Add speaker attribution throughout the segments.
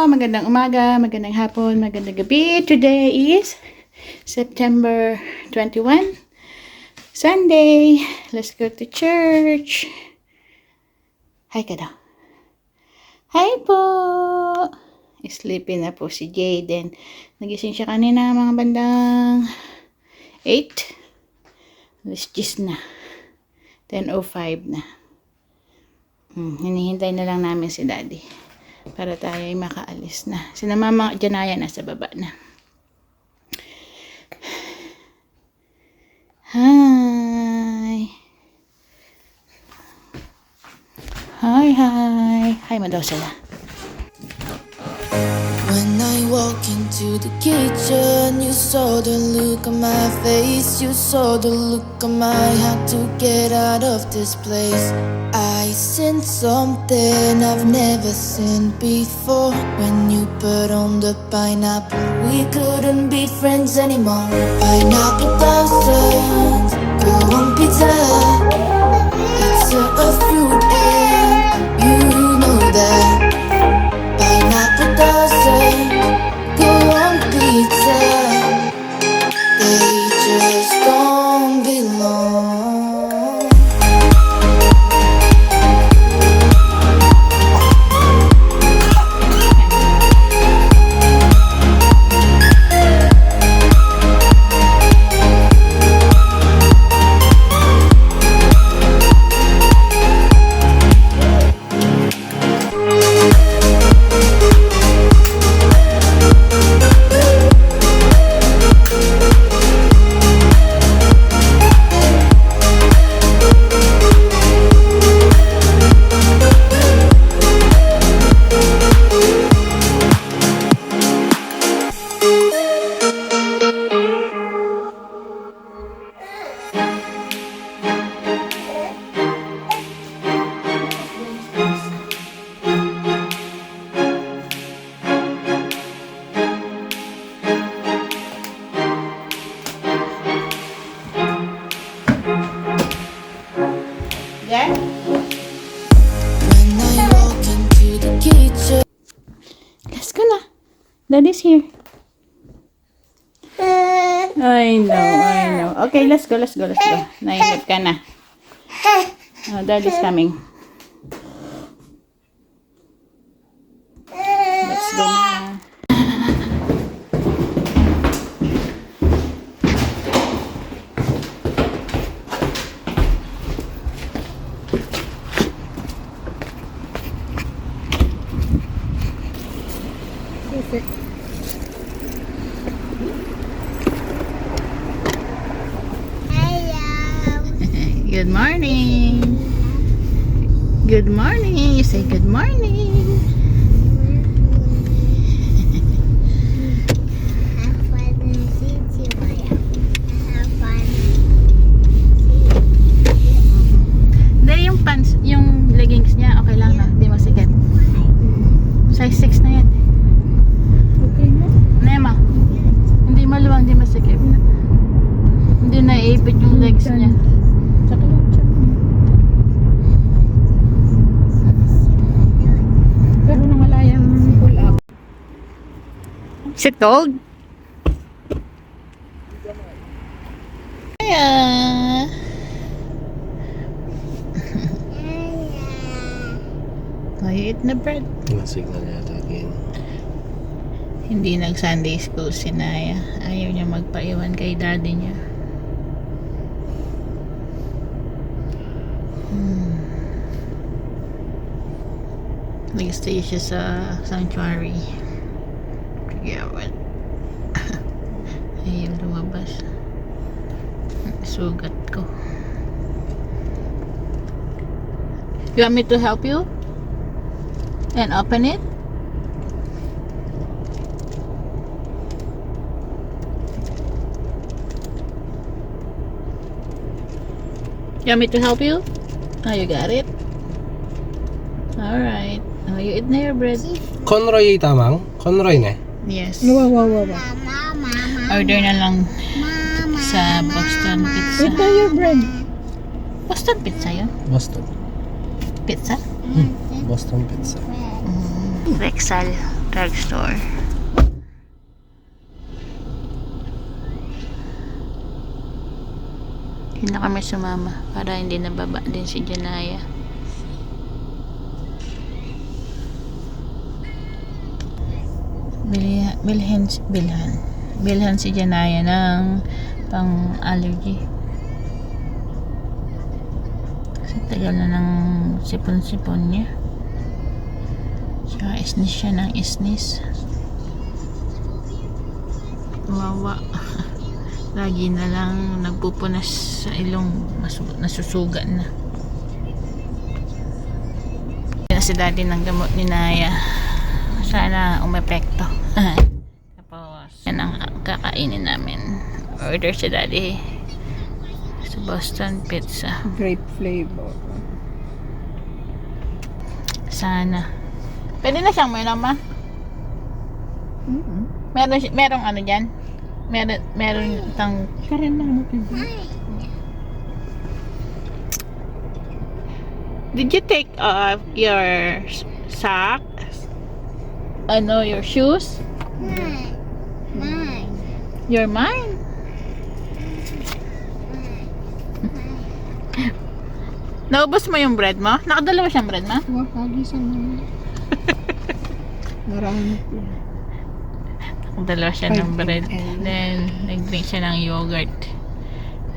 Speaker 1: magandang umaga, magandang hapon, magandang gabi. Today is September 21, Sunday. Let's go to church. Hi ka daw. Hi po. Sleepy na po si Jaden. Nagising siya kanina mga bandang 8. Alas 10 na. 10:05 na. Hinihintay na lang namin si Daddy para tayo ay makaalis na. Sina Mama Janaya nasa baba na. Hi. Hi, hi. Hi mo daw sila.
Speaker 2: When I walk into the kitchen, you saw the look on my face. You saw the look on my heart to get out of this place. I sensed something I've never seen before. When you put on the pineapple, we couldn't be friends anymore. Pineapple blossoms grow on pizza. It's a fruit and you know that. Pineapple doesn't go on pizza. They just don't belong.
Speaker 1: Yeah?
Speaker 2: When I walk into the kitchen.
Speaker 1: Let's go na. Daddy's here. I know. Okay, let's go. Nainip ka na. Oh, Daddy's coming. Let's go na. Good morning. Good morning. You say good morning.
Speaker 3: Have fun in city, Maya. Have fun.
Speaker 1: Hindi, yung pants, yung leggings niya, okay lang na. Hindi masikip. Size 6 na yan.
Speaker 3: Okay mo?
Speaker 1: Nema, hindi maluwang, hindi masikip. Hindi naiipit yung legs niya.
Speaker 3: Tsaka yung tiyan mo. Pero nangalayang pull up.
Speaker 1: Is it cold? Yeah. Oh, you eat na bread.
Speaker 4: Signal yata again.
Speaker 1: Hindi nag-Sunday school si Naya. Ayaw niya magpaiwan kay daddy niya. Nag-stay siya sa sanctuary. Kaya what? Ayaw lumabas. Sugat ko. You want me to help you? And open it? You want me to help you? Oh, you got it? Alright. Oh, you eat na your bread.
Speaker 4: Conroy tamang? Conroy ne?
Speaker 1: Yes.
Speaker 3: Wow. Mama.
Speaker 1: Order na lang sa Boston Pizza.
Speaker 3: Wait na your bread.
Speaker 1: Boston Pizza yun?
Speaker 4: Boston.
Speaker 1: Pizza?
Speaker 4: Boston Pizza.
Speaker 1: Rexal. drugstore. Hindi na kami sumama para hindi nababa din si Janaya. Bilhan si Janaya ng pang allergy. Kasi tagal na ng sipon-sipon niya. Tsaka isnis siya ng isnis. Wawa. Lagi na lang nagpupunas sa ilong. Nasusuga na. Yan si daddy ng gamot ni Naya. Sana umepekto. Tapos yan ang kakainin namin. Order si daddy sa Boston Pizza.
Speaker 5: Grape flavor.
Speaker 1: Sana. Pwede na siyang may nama? Merong ano dyan? Meron itang
Speaker 5: Karen na mo kayo.
Speaker 1: Did you take off your socks? Your shoes?
Speaker 3: Mine.
Speaker 1: You're mine. Naubos mo yung bread mo? Nakadalawa siyang bread mo?
Speaker 5: Wah, kagisan mo. Marami po.
Speaker 1: Nakadalawa siya ng bread. Then, nag-drink siya ng yogurt.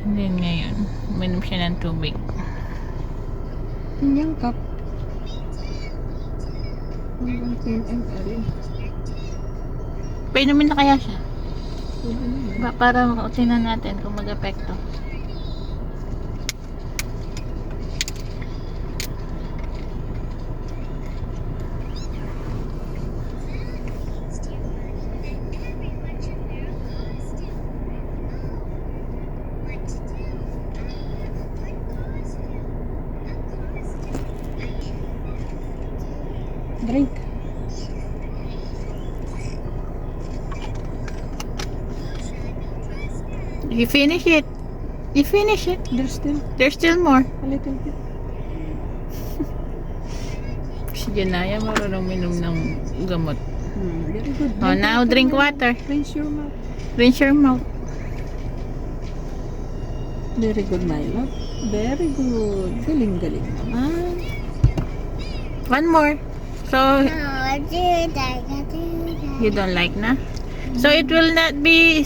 Speaker 1: And then, ngayon, uminom siya ng tubig.
Speaker 5: Yung cup. Hanggang 10 ml.
Speaker 1: Painumin na kaya siya? Para tingnan natin kung mag-epekto.
Speaker 5: Drink.
Speaker 1: You finish it. You finish it. There's still more.
Speaker 5: A little bit.
Speaker 1: Si Janaya marunong minom ng gamot.
Speaker 5: Very good.
Speaker 1: Oh, now drink water.
Speaker 5: Rinse your mouth.
Speaker 1: Rinse your mouth.
Speaker 5: Very good, my love. Very good. Galing-galing naman.
Speaker 1: One more. So,
Speaker 3: No, I do that. I do that.
Speaker 1: you don't like na? So, it will not be,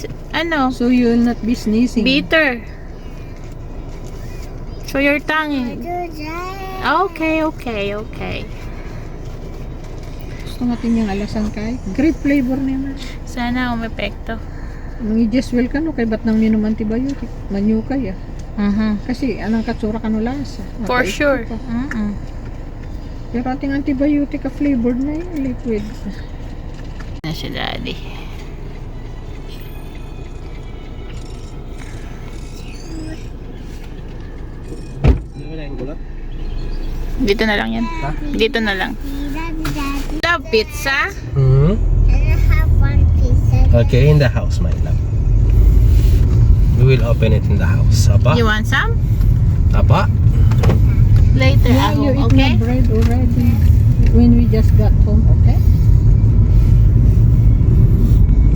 Speaker 5: So you will not be sneezing.
Speaker 1: bitter. So, your tongue
Speaker 3: I
Speaker 1: is...
Speaker 3: do that.
Speaker 1: Okay.
Speaker 5: Gusto natin yung alasan kay. Grape flavor naman.
Speaker 1: Sana umepekto.
Speaker 5: Nung i-Jeswell ka no, kay ba't nang minom antibiotic? Manyo kaya. Kasi anong katsura ka no lasa.
Speaker 1: For
Speaker 5: Mapait
Speaker 1: sure.
Speaker 5: ka. Pero ating antibiotic ka flavored na yung liquid.
Speaker 1: Na si daddy.
Speaker 4: Wala yung gulot?
Speaker 1: Dito na lang yan.
Speaker 4: Ha?
Speaker 1: Dito na lang.
Speaker 3: Daddy.
Speaker 1: The pizza?
Speaker 4: Hmm?
Speaker 3: And I have one piece.
Speaker 4: Okay, in the house, my love. We will open it in the house. Apa?
Speaker 1: You want some?
Speaker 4: Apa?
Speaker 1: Later,
Speaker 5: Yeah, you eat
Speaker 1: okay?
Speaker 5: my bread already. When we just got home, okay?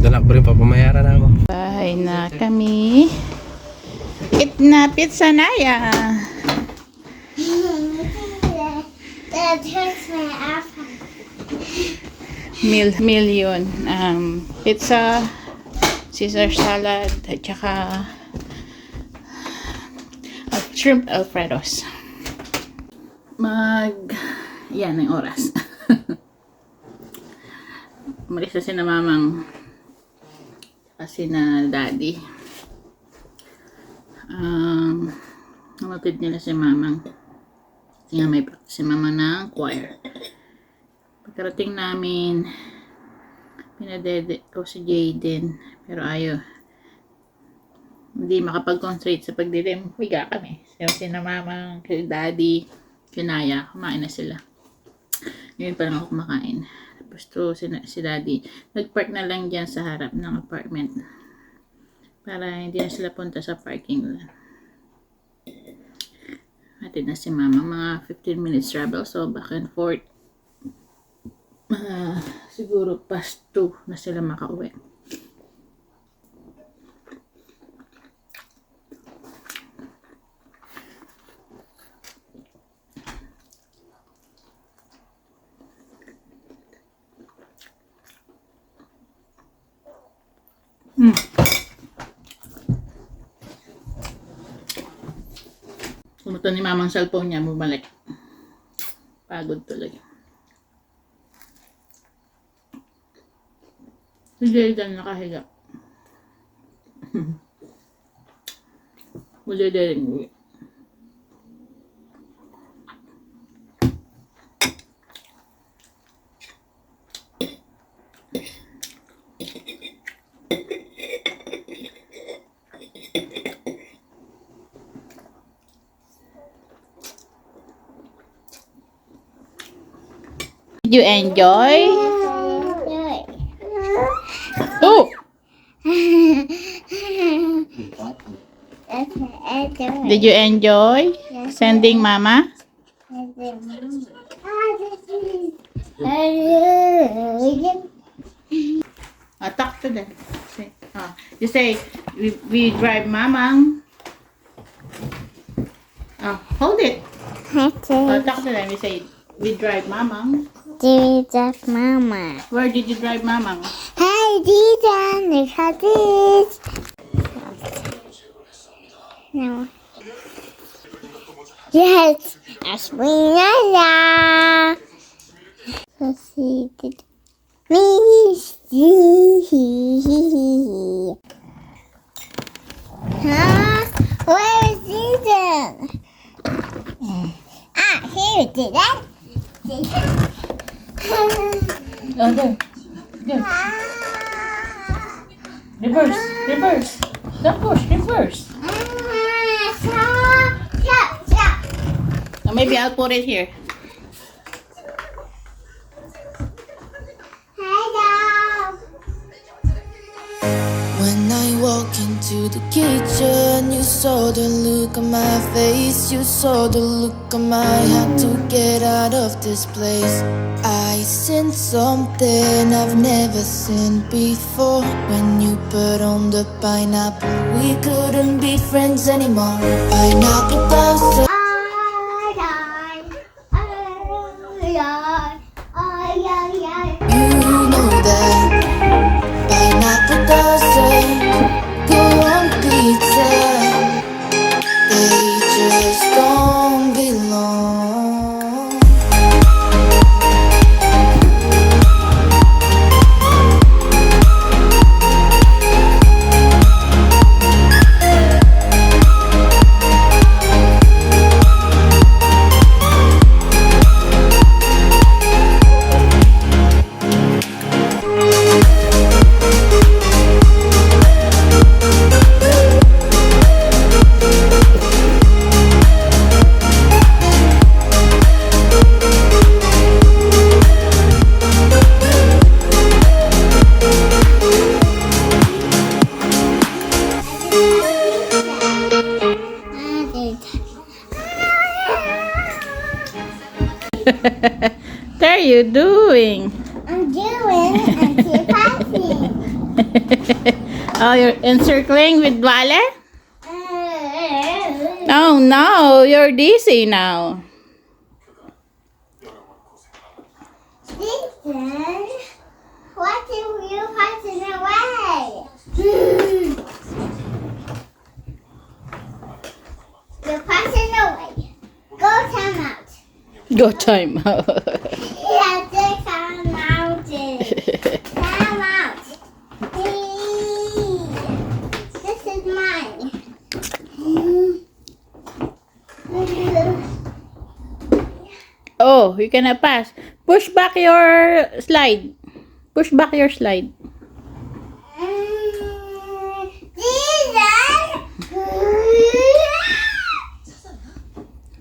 Speaker 4: Dalak pa rin papamayaran ako.
Speaker 1: Bahay na kami. Eat na pizza na ya.
Speaker 3: That hurts my apple.
Speaker 1: Meal yun. Pizza, Caesar salad, at saka shrimp alfredos. Yan ang oras. Umalis na si na mamang kasi na daddy. Namatid nila si mamang. Kasi nga may practice si mamang ng choir. Pagkarating namin, pinadede ko si Jaden. Pero hindi makapag-concentrate sa pagdidim. Higa kami. So, si na mamang, si daddy, kinaya, kumain na sila. Ngayon pa lang ako kumakain. Tapos to, si daddy, nag-park na lang dyan sa harap ng apartment. Para hindi na sila punta sa parking lot. Hatid na si mama, mga 15 minutes travel. So, back and forth. Siguro past 2 na sila makauwi. Pumunta ni mamang cellphone niya, bumalik. Pagod tuloy. Si Jayden nakahiga. Muli din uwi. Did you enjoy? Oh! Did you enjoy sending mama? Talk to them. Say, you say, we drive mamang. Hold it. Talk to them. You say, we drive mamang.
Speaker 3: Jesus, Mama.
Speaker 1: Where did you drive mamang?
Speaker 3: Hey, Jesus, look at this. No. Yes, Asminala. Succeeded. Huh? Where is Jesus? Here it is.
Speaker 1: Oh, there. There. Reverse. Reverse. Don't push. Reverse. Maybe I'll put it here.
Speaker 2: When I walk into the kitchen, you saw the look on my face. You saw the look on my had to get out of this place. I seen something I've never seen before. When you put on the pineapple, we couldn't be friends anymore. Pineapple blossom. You know that pineapple doesn't go on pizza. They just don't belong.
Speaker 1: What are you doing?
Speaker 3: I'm doing anti-passing.
Speaker 1: Oh, you're encircling with Vale? Oh no, you're dizzy now.
Speaker 3: Listen, what if you passing away? You're passing away. Go time out.
Speaker 1: Go time out.
Speaker 3: Yeah, take time out. Time out. Please. This is mine.
Speaker 1: Oh, you cannot pass. Push back your slide. Push back your slide.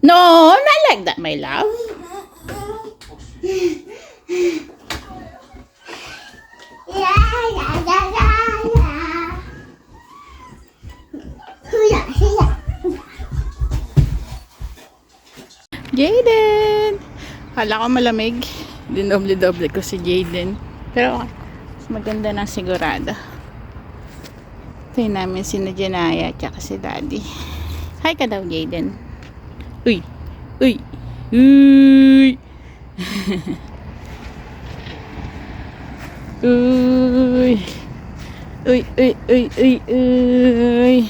Speaker 1: No, not like that, my love. Jayden! Hala ko malamig. Dinoble-doble ko si Jayden. Pero mas maganda ng sigurado. Tayo namin si Janaya at saka si Daddy. Hi ka daw, Jaden. Uy! Uy! Uy! Uy! Uy! Uy! Uy! Uy! Uy!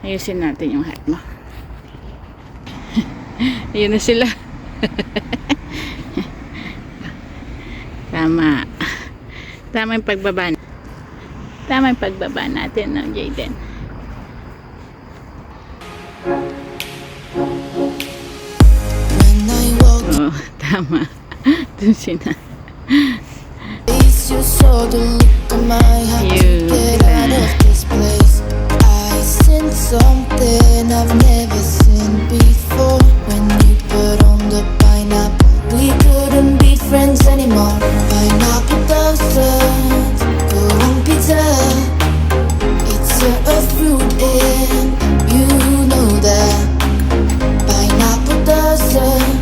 Speaker 1: Ayusin natin yung hat mo. Ayun na sila. Tama. Tama yung pagbaba. Tama yung pagbaba natin, no, Jaden?
Speaker 2: When I walk
Speaker 1: Oh, tama. Dun sina.
Speaker 2: face, you saw the look on my heart to
Speaker 1: You
Speaker 2: get out of this place. I seen something I've never seen before. When you put on the pineapple, we couldn't be friends anymore. Pineapple doesn't go on pizza. It's a fruit and you know that. Pineapple doesn't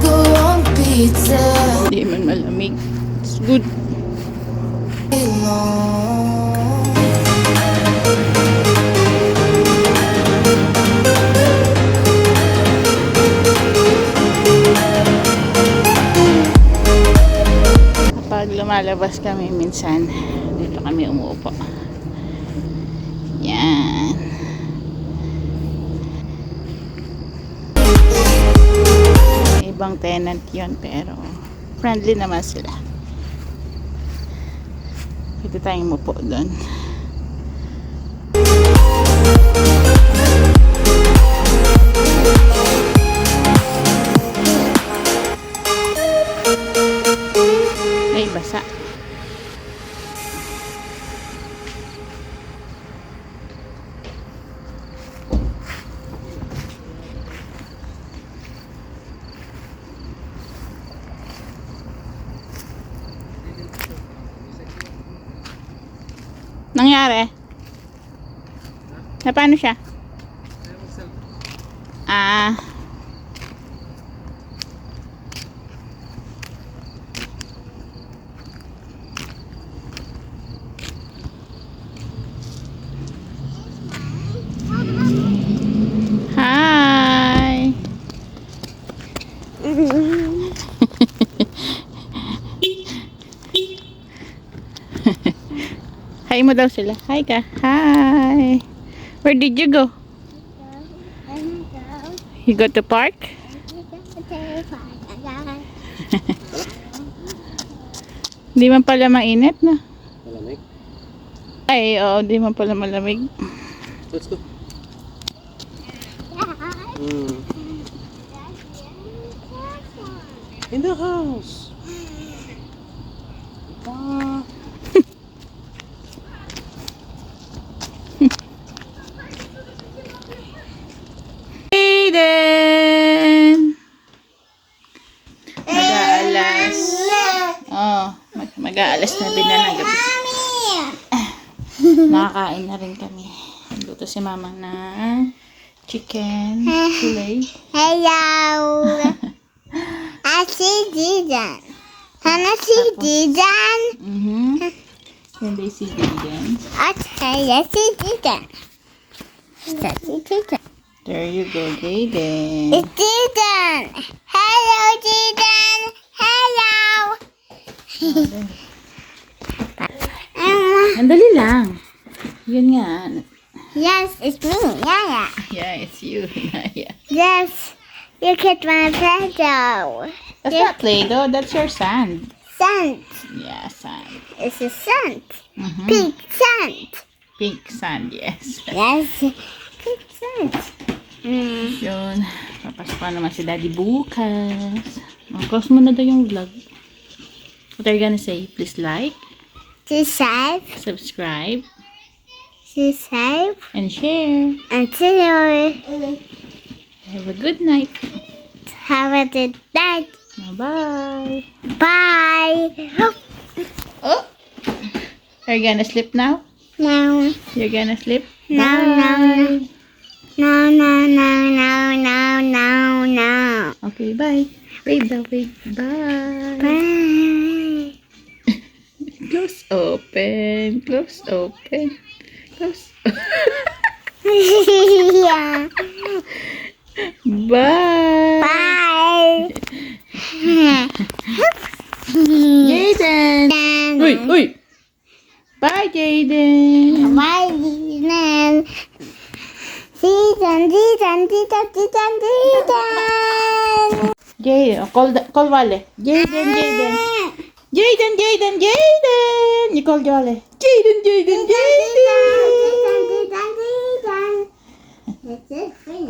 Speaker 2: go on pizza.
Speaker 1: Hindi man malamig. It's good.
Speaker 2: Long.
Speaker 1: Kapag lumalabas kami minsan, dito kami umuupo. Yan. Ibang tenant yon pero friendly naman sila. Pwede tayong umupo doon. Ay, basa. Nangyari? Na paano siya? Ah. Hi. Hi mo daw sila. Hi ka. Hi. Where did you go? You go to park? Di man pala mainit na.
Speaker 4: Malamig.
Speaker 1: Ay, oo, di man pala malamig.
Speaker 4: Let's go. In the house. Aiden! Mag-aalas. Oh, mag-aalas na din na ng gabi. Nakakain na rin kami. Luto si mama ng chicken fillet.
Speaker 3: Hello. I see Didan. Can I see Didan?
Speaker 1: Hindi si Jaden.
Speaker 3: Okay, I see Didan. I see Didan.
Speaker 1: There you go, Jaden.
Speaker 3: It's Didan. Hello, Didan. Hello.
Speaker 1: Andali lang. Yun nga.
Speaker 3: Yes, it's me. Yeah.
Speaker 1: Yeah, it's you. Yeah.
Speaker 3: Yes. You get my Play-Doh.
Speaker 1: That's not Play-Doh. That's your sand.
Speaker 3: Scent.
Speaker 1: Yeah, sand.
Speaker 3: It's a scent.
Speaker 1: Mhm.
Speaker 3: Pink scent.
Speaker 1: Pink sand, yes.
Speaker 3: Yes. Pink scent.
Speaker 1: Yun. Papasok pa naman si Daddy bukas. Close mo na daw yung vlog. What are you gonna say? Please like, subscribe, and share.
Speaker 3: and see
Speaker 1: Have a good night.
Speaker 3: Have a good night.
Speaker 1: Bye-bye.
Speaker 3: Bye.
Speaker 1: Oh! Are you gonna sleep now?
Speaker 3: No.
Speaker 1: You're gonna sleep?
Speaker 3: No,
Speaker 1: Bye.
Speaker 3: no, no, no, no, no, no, no, no.
Speaker 1: Okay, bye. Wave daw, wave. Bye.
Speaker 3: Bye.
Speaker 1: Close, open. Close, open. Close.
Speaker 3: Yeah.
Speaker 1: Bye.
Speaker 3: Bye.
Speaker 1: Jaden. Uy, uy. Bye, Jaden.
Speaker 3: Bye, Jaden. Jaden.
Speaker 1: Jaden. Oh, call Wale. Jaden, Jaden. Jaden, Jaden, Jaden. You call Wale. Jaden, Jaden, Jaden.
Speaker 3: Jaden.